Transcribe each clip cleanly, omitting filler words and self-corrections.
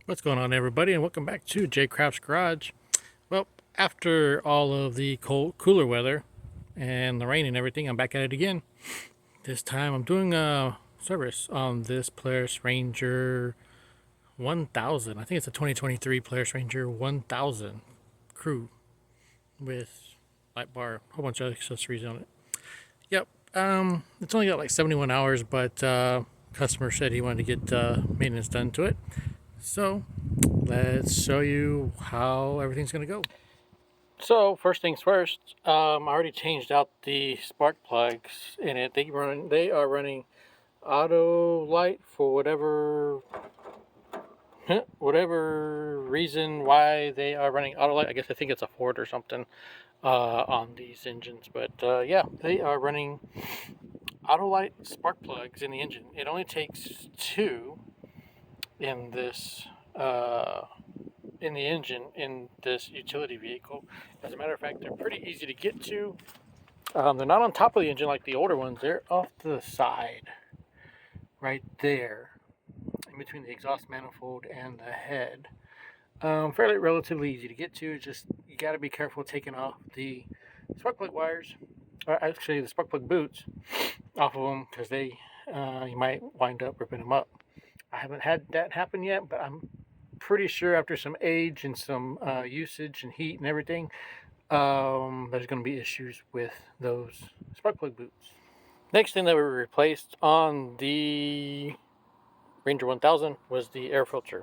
What's going on, everybody, and welcome back to J.Craft's Garage. Well, after all of the cold, cooler weather and the rain and everything, I'm back at it again. This time I'm doing a service on this Polaris Ranger 1000. I think it's a 2023 Polaris Ranger 1000 crew with light bar, a whole bunch of accessories on it. Yep, it's only got like 71 hours, but customer said he wanted to get maintenance done to it. So let's show you how everything's going to go. So first things first, I already changed out the spark plugs in it. They are running auto light for whatever reason why they are running auto light. I think it's a Ford or something on these engines, but yeah, they are running auto light spark plugs in the engine. It only takes two in this in the engine in this utility vehicle. As a matter of fact, they're pretty easy to get to. They're not on top of the engine like the older ones. They're off to the side, right there, in between the exhaust manifold and the head. Fairly relatively easy to get to. Just you got to be careful taking off the spark plug wires, or actually the spark plug boots, off of them because you might wind up ripping them up. I haven't had that happen yet, but I'm pretty sure after some age and some usage and heat and everything, there's going to be issues with those spark plug boots. Next thing that we replaced on the Ranger 1000 was the air filter.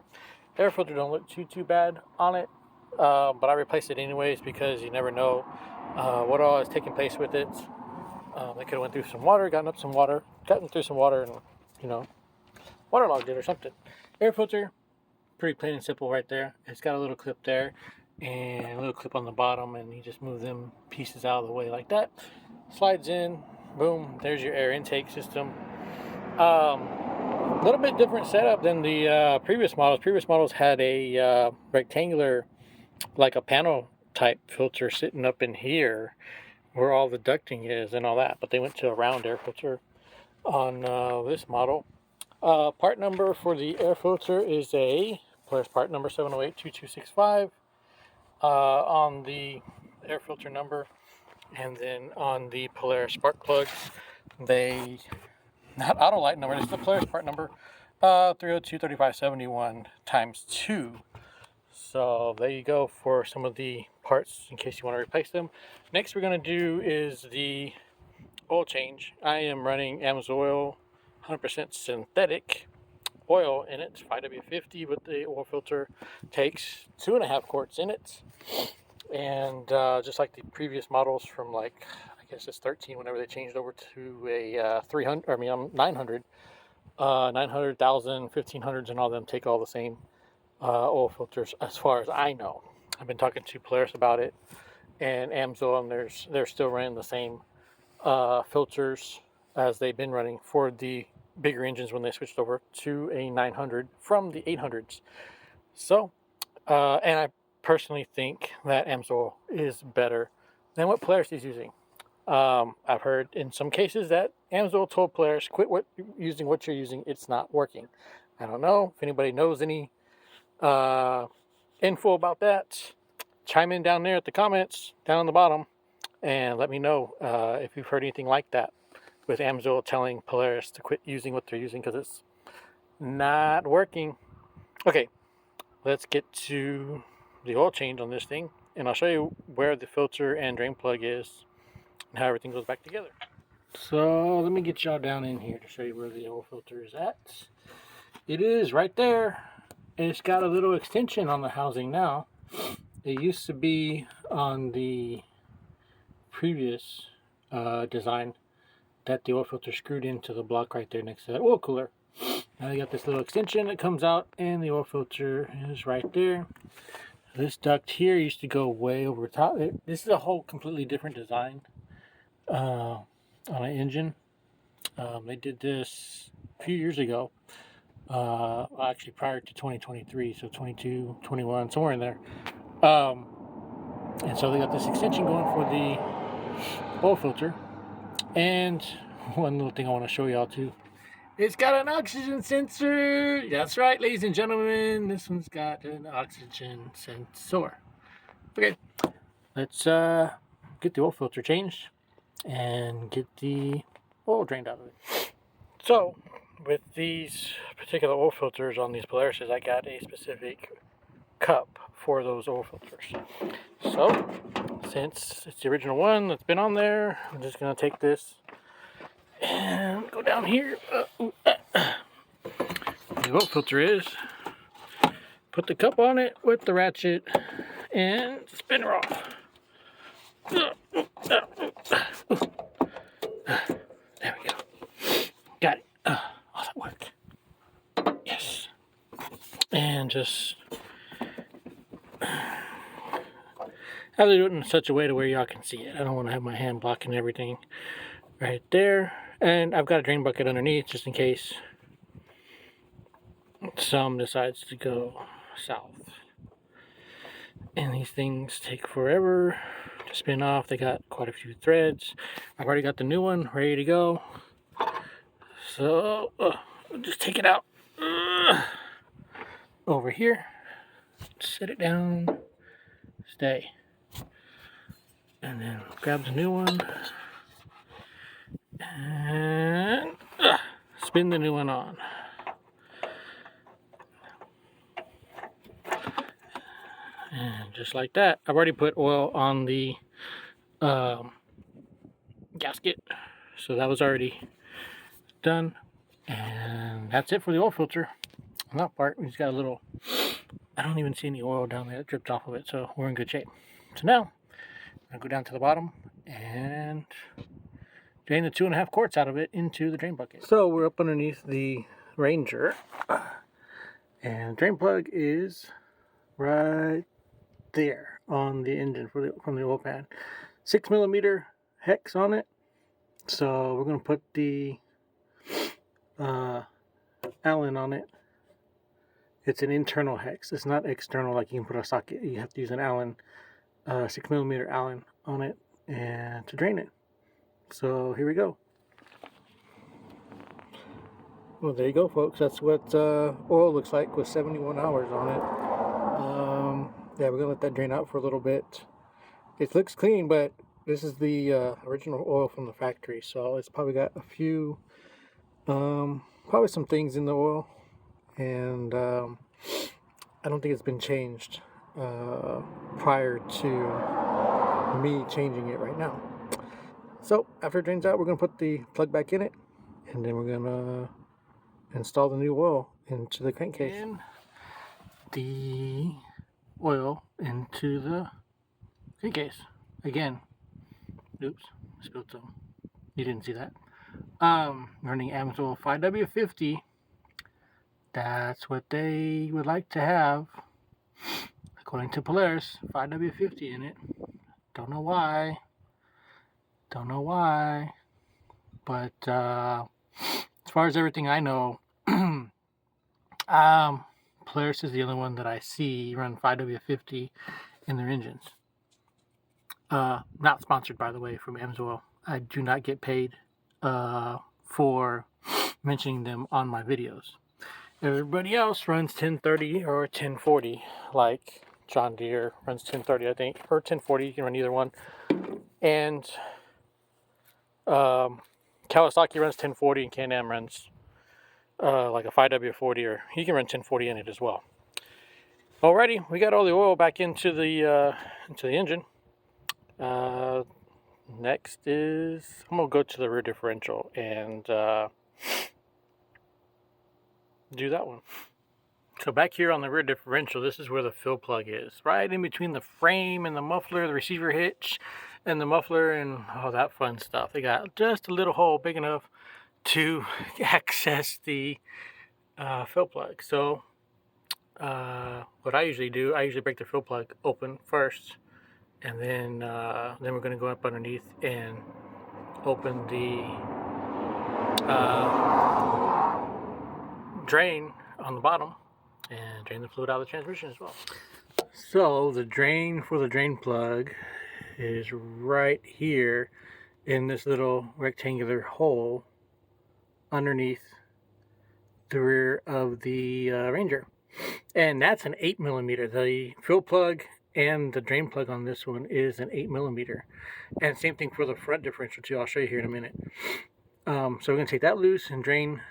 The air filter don't look too bad on it, but I replaced it anyways because you never know what all is taking place with it. They could have went through some water, gotten through some water, and waterlogged it or something. Air filter, pretty plain and simple right there. It's got a little clip there and a little clip on the bottom, and you just move them pieces out of the way like that. Slides in, boom, there's your air intake system. A little bit different setup than the previous models. Previous models had a rectangular, like a panel type filter sitting up in here where all the ducting is and all that, but they went to a round air filter on this model. Part number for the air filter is a Polaris part number 7082265 on the air filter number, and then on the Polaris spark plugs, they not auto light number. It's the Polaris part number 3023571 times 2. So there you go for some of the parts in case you want to replace them. Next, we're going to do is the oil change. I am running AMSOIL 100% synthetic oil in it, 5W50, but the oil filter takes 2.5 quarts in it. And just like the previous models from I guess it's 13, whenever they changed over to a 900, 900,000, 1500s, and all them take all the same oil filters as far as I know. I've been talking to Polaris about it, and AMSOIL, and they're still running the same filters as they've been running for the bigger engines when they switched over to a 900 from the 800s. So, and I personally think that AMSOIL is better than what Polaris is using. I've heard in some cases that AMSOIL told Polaris, quit using what you're using, it's not working. I don't know if anybody knows any info about that. Chime in down there at the comments down on the bottom and let me know if you've heard anything like that with AMSOIL telling Polaris to quit using what they're using because it's not working. Okay, let's get to the oil change on this thing, and I'll show you where the filter and drain plug is and how everything goes back together. So let me get y'all down in here to show you where the oil filter is at. It is right there, and it's got a little extension on the housing now. It used to be on the previous design that the oil filter screwed into the block right there next to that oil cooler. Now you got this little extension that comes out, and the oil filter is right there. This duct here used to go way over top. This is a whole completely different design on an engine. They did this a few years ago, actually prior to 2023, so 22, 21, somewhere in there. And so they got this extension going for the oil filter. And one little thing I want to show y'all too It's got an oxygen sensor. That's right, ladies and gentlemen. This one's got an oxygen sensor. Okay, let's get the oil filter changed and get the oil drained out of it. So, with these particular oil filters on these Polarises, I got a specific cup for those oil filters. So, since it's the original one that's been on there, I'm just going to take this and go down here. The oil filter is, put the cup on it with the ratchet and spin her off. There we go. Got it. Oh, that worked. Yes. And just have to do it in such a way to where y'all can see it. I don't want to have my hand blocking everything right there. And I've got a drain bucket underneath just in case some decides to go south. And these things take forever to spin off. They got quite a few threads. I've already got the new one ready to go. So just take it out over here, set it down, stay, and then grab the new one and spin the new one on. And just like that, I've already put oil on the gasket, so that was already done. And that's it for the oil filter. On that part, we just got a little, I don't even see any oil down there that dripped off of it, so we're in good shape. So now, I'm going to go down to the bottom and drain the 2.5 quarts out of it into the drain bucket. So we're up underneath the Ranger, and the drain plug is right there on the engine from the oil pan. 6mm hex on it. So we're going to put the Allen on it. It's an internal hex. It's not external like you can put a socket. You have to use an Allen, 6mm Allen on it and to drain it. So here we go. Well, there you go, folks. That's what oil looks like with 71 hours on it. Yeah, we're gonna let that drain out for a little bit. It looks clean, but this is the original oil from the factory, so it's probably got a few, probably some things in the oil, and I don't think it's been changed prior to me changing it right now. So after it drains out, we're gonna put the plug back in it, and then we're gonna install the new oil into the crankcase. And the oil into the crankcase. Again, oops, spilled some. You didn't see that. Running AMSOIL 5W50. That's what they would like to have, according to Polaris. 5W50 in it. Don't know why. But as far as everything I know, Polaris is the only one that I see run 5W50 in their engines. Not sponsored, by the way, from AMSOIL. I do not get paid for mentioning them on my videos. Everybody else runs 1030 or 1040, like John Deere runs 1030, I think, or 1040. You can run either one. And Kawasaki runs 1040, and Can-Am runs like a 5W40, or you can run 1040 in it as well. Alrighty, we got all the oil back into the engine. Next is, I'm going to go to the rear differential and do that one. So back here on the rear differential, this is where the fill plug is. Right in between the frame and the muffler, the receiver hitch, and the muffler and all that fun stuff. They got just a little hole big enough to access the fill plug. So what I usually do, I usually break the fill plug open first, and then we're going to go up underneath and open the drain on the bottom and drain the fluid out of the transmission as well. So the drain for the drain plug is right here in this little rectangular hole underneath the rear of the Ranger. And that's an 8mm. The fuel plug and the drain plug on this one is an 8mm. And same thing for the front differential too. I'll show you here in a minute. So we're going to take that loose and drain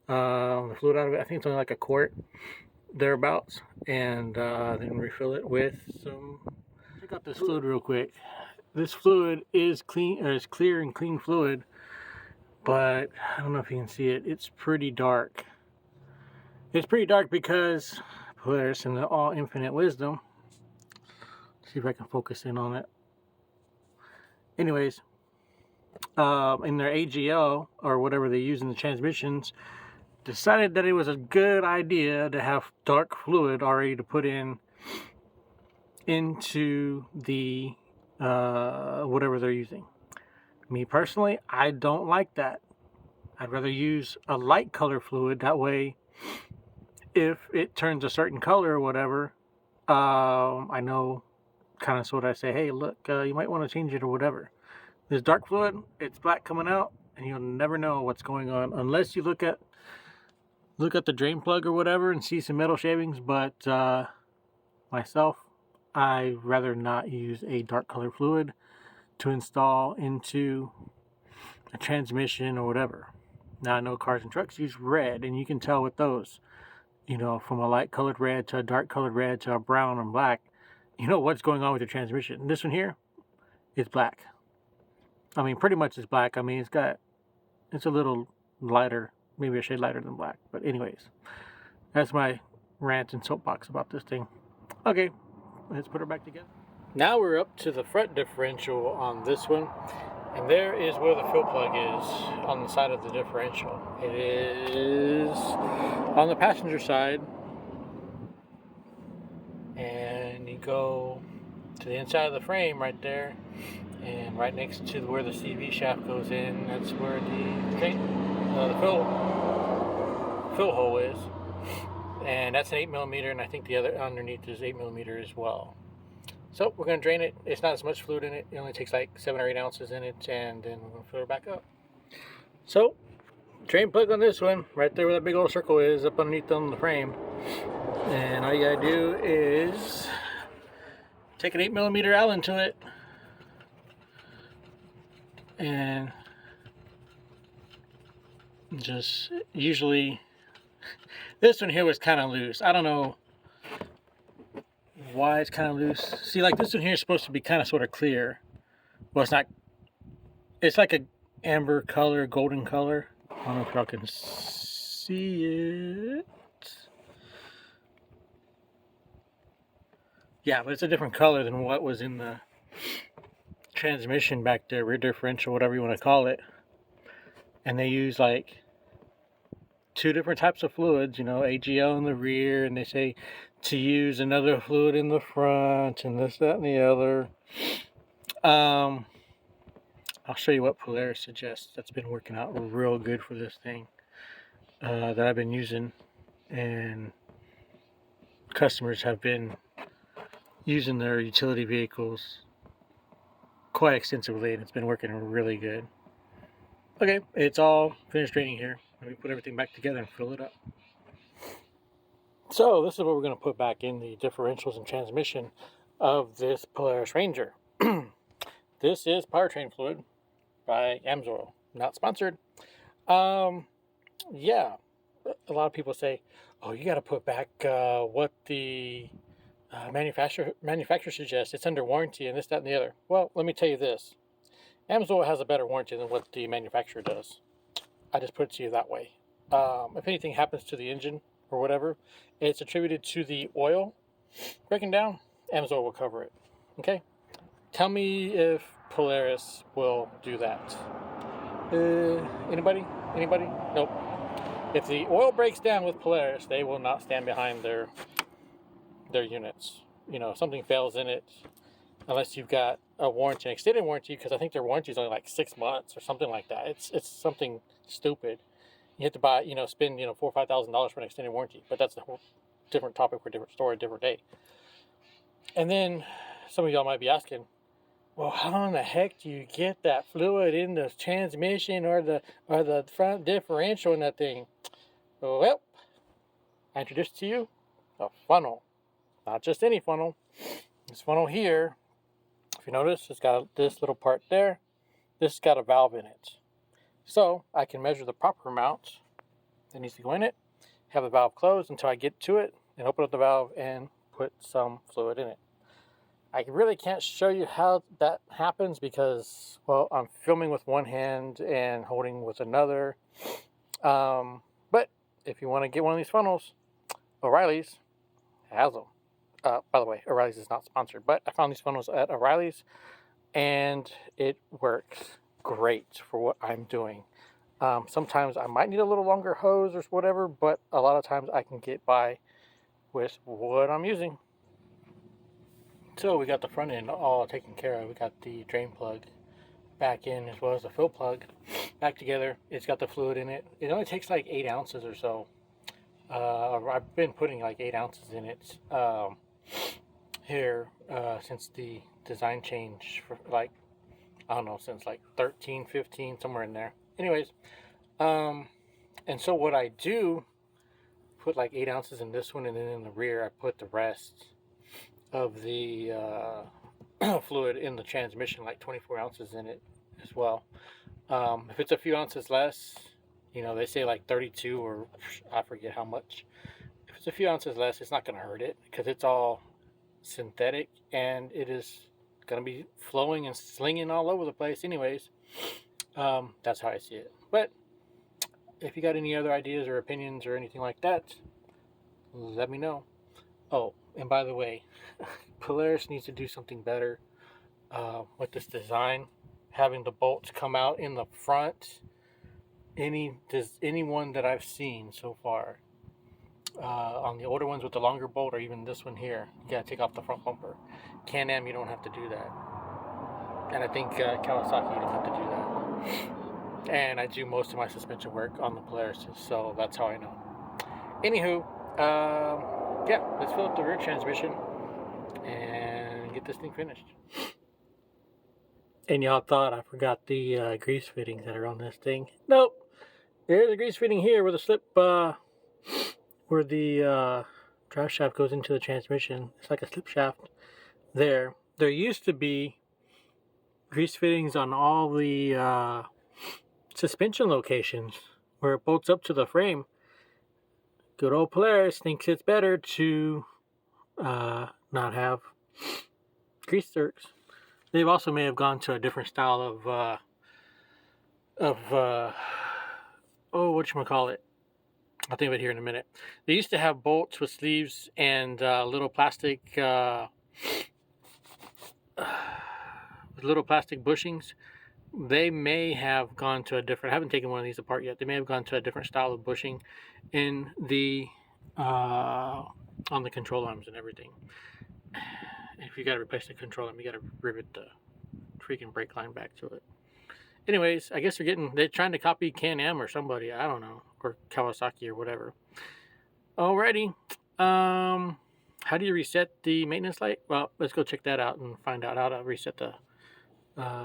the fluid out of it. I think it's only like a quart thereabouts. And then refill it with some... Check out this fluid real quick. This fluid is clean, or is clear and clean fluid. But I don't know if you can see it. It's pretty dark. It's pretty dark because Polaris, in the all infinite wisdom, see if I can focus in on it. Anyways, in their AGL or whatever they use in the transmissions, decided that it was a good idea to have dark fluid already to put into the whatever they're using. Me personally, I don't like that. I'd rather use a light color fluid. That way, if it turns a certain color or whatever, I know kind of sort of say, hey, look, you might want to change it or whatever. This dark fluid, it's black coming out, and you'll never know what's going on unless you look at the drain plug or whatever and see some metal shavings. But myself, I'd rather not use a dark color fluid to install into a transmission or whatever. Now I know cars and trucks use red, and you can tell with those, you know, from a light colored red to a dark colored red to a brown and black, you know what's going on with your transmission. And this one here is black. I mean, pretty much it's black. I mean, it's a little lighter, maybe a shade lighter than black. But anyways, that's my rant and soapbox about this thing. Okay, let's put her back together. Now we're up to the front differential on this one. And there is where the fuel plug is on the side of the differential. It is on the passenger side. And you go to the inside of the frame right there. And right next to where the CV shaft goes in, that's where the fill hole is. And that's an 8mm, and I think the other underneath is 8mm as well. So we're going to drain it. It's not as much fluid in it. It only takes like 7 or 8 ounces in it, and then we're going to fill it back up. So, drain plug on this one, right there where that big old circle is, up underneath on the frame. And all you got to do is take an 8mm Allen to it, and just usually, this one here was kind of loose. I don't know why it's kind of loose. See, like this one here is supposed to be kind of sort of clear. Well, it's not. It's like a amber color, golden color. I don't know if y'all can see it. Yeah, but it's a different color than what was in the transmission back there, rear differential, whatever you want to call it. And they use like 2 different types of fluids, you know, AGL in the rear, and they say to use another fluid in the front, and this, that, and the other. I'll show you what Polaris suggests. That's been working out real good for this thing that I've been using, and customers have been using their utility vehicles quite extensively, and it's been working really good. Okay, it's all finished draining here. Let me put everything back together and fill it up. So this is what we're going to put back in the differentials and transmission of this Polaris Ranger. This is powertrain fluid by Amsoil, not sponsored. Yeah, a lot of people say, oh, you got to put back what the manufacturer suggests. It's under warranty and this, that, and the other. Well, let me tell you this. Amsoil has a better warranty than what the manufacturer does. I just put it to you that way. If anything happens to the engine or whatever, it's attributed to the oil breaking down, Amsoil will cover it. Okay? Tell me if Polaris will do that. Anybody? Anybody? Nope. If the oil breaks down with Polaris, they will not stand behind their units. You know, if something fails in it, unless you've got a warranty, an extended warranty, because I think their warranty is only like 6 months or something like that. It's something stupid. You have to buy, spend, $4,000 or $5,000 for an extended warranty. But that's a whole different topic for a different story, a different day. And then some of y'all might be asking, well, how in the heck do you get that fluid in the transmission or the front differential in that thing? Well, I introduced to you a funnel. Not just any funnel. This funnel here, if you notice, it's got this little part there. This has got a valve in it. So I can measure the proper amount that needs to go in it, have the valve closed until I get to it, and open up the valve and put some fluid in it. I really can't show you how that happens because, well, I'm filming with one hand and holding with another. But if you want to get one of these funnels, O'Reilly's has them. By the way, O'Reilly's is not sponsored, but I found these funnels at O'Reilly's and it works great for what I'm doing. Sometimes I might need a little longer hose or whatever, but a lot of times I can get by with what I'm using. So we got the front end all taken care of. We got the drain plug back in as well as the fill plug back together. It's got the fluid in it. It only takes like 8 ounces or so. I've been putting like 8 ounces in it here since the design change for like, I don't know, since like 13, 15, somewhere in there. Anyways, and so what I do, put like 8 ounces in this one, and then in the rear I put the rest of the fluid in the transmission, like 24 ounces in it as well. If it's a few ounces less, you know, they say like 32 or I forget how much. If it's a few ounces less, it's not going to hurt it because it's all synthetic and it is going to be flowing and slinging all over the place anyways. That's how I see it. But if you got any other ideas or opinions or anything like that, let me know. Oh, and by the way, Polaris needs to do something better with this design. Having the bolts come out in the front. Anyone that I've seen so far, on the older ones with the longer bolt, or even this one here, you gotta take off the front bumper. Can-Am, you don't have to do that. And I think Kawasaki, you don't have to do that. And I do most of my suspension work on the Polaris, so that's how I know. Anywho, yeah, let's fill up the rear transmission and get this thing finished. And y'all thought I forgot the grease fittings that are on this thing. Nope. There's a grease fitting here where the slip, where the drive shaft goes into the transmission. It's like a slip shaft there. There used to be grease fittings on all the suspension locations where it bolts up to the frame. Good old Polaris thinks it's better to not have grease zerks. They've also may have gone to a different style of whatchamacallit. I'll think of it here in a minute. They used to have bolts with sleeves and little plastic bushings. They may have gone to a different, I haven't taken one of these apart yet. They may have gone to a different style of bushing in the on the control arms and everything. If you got to replace the control arm, you got to rivet the freaking brake line back to it. Anyways, I guess they're trying to copy Can-Am or somebody, I don't know, or Kawasaki or whatever. Alrighty. How do you reset the maintenance light? Well, let's go check that out and find out how to reset the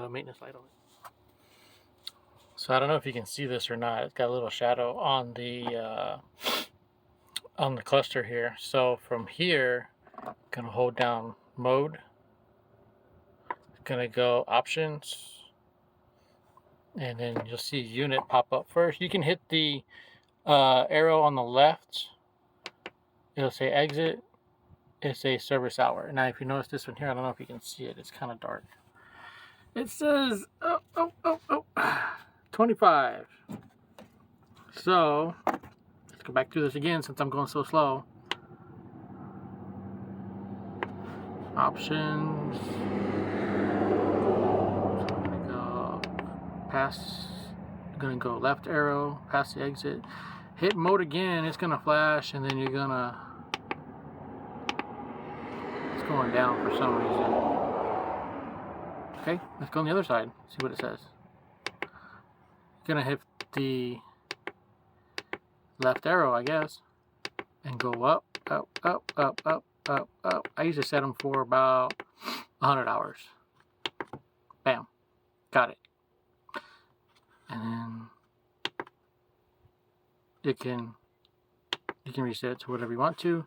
maintenance light on it. So I don't know if you can see this or not. It's got a little shadow on the cluster here. So from here, I'm gonna hold down mode. Gonna go options, and then you'll see unit pop up first. You can hit the arrow on the left. It'll say exit. It'll say service hour. Now if you notice this one here, I don't know if you can see it, it's kind of dark. It says 25. So let's go back through this again since I'm going so slow. Options. Pass, gonna go left arrow, past the exit, hit mode again, it's gonna flash, and then you're gonna, it's going down for some reason. Okay, let's go on the other side, see what it says. Gonna hit the left arrow, I guess, and go up, up, up, up, up, up, up. I usually set them for about 100 hours. Bam, got it. And then it can You can reset it to whatever you want to.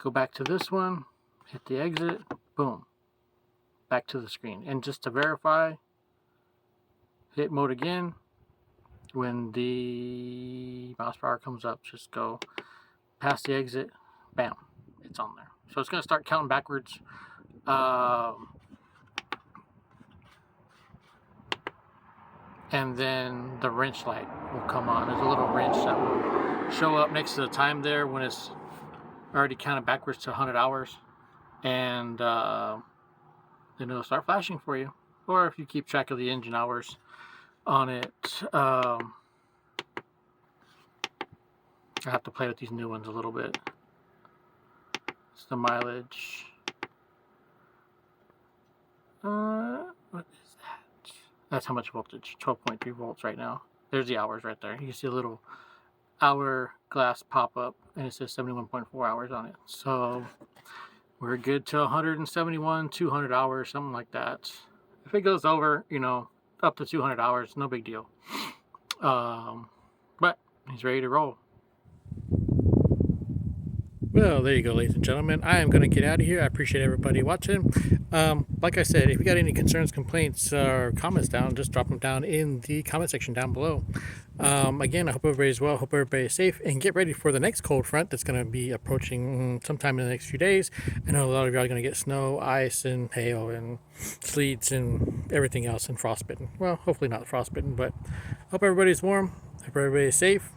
Go back to this one, hit the exit, boom, back to the screen. And just to verify, hit mode again. When the mouse power comes up, just go past the exit, bam, it's on there. So it's going to start counting backwards. And then the wrench light will come on. There's a little wrench that will show up next to the time there when it's already counted backwards to 100 hours. And then it'll start flashing for you. Or if you keep track of the engine hours on it, I have to play with these new ones a little bit. It's the mileage. What is that? That's how much voltage, 12.3 volts right now. There's the hours right there. You can see a little hour glass pop up and it says 71.4 hours on it. So we're good to 171, 200 hours, something like that. If it goes over, you know, up to 200 hours, no big deal. But he's ready to roll. Well, there you go, ladies and gentlemen. I am going to get out of here. I appreciate everybody watching. Like I said, if you got any concerns, complaints, or comments down, just drop them down in the comment section down below. Again, I hope everybody's well. Hope everybody's safe. And get ready for the next cold front that's going to be approaching sometime in the next few days. I know a lot of y'all are going to get snow, ice, and hail, and sleets, and everything else, and frostbitten. Well, hopefully not frostbitten, but hope everybody's warm. Hope everybody's safe.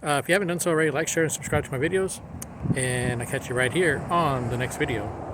If you haven't done so already, like, share, and subscribe to my videos. And I'll catch you right here on the next video.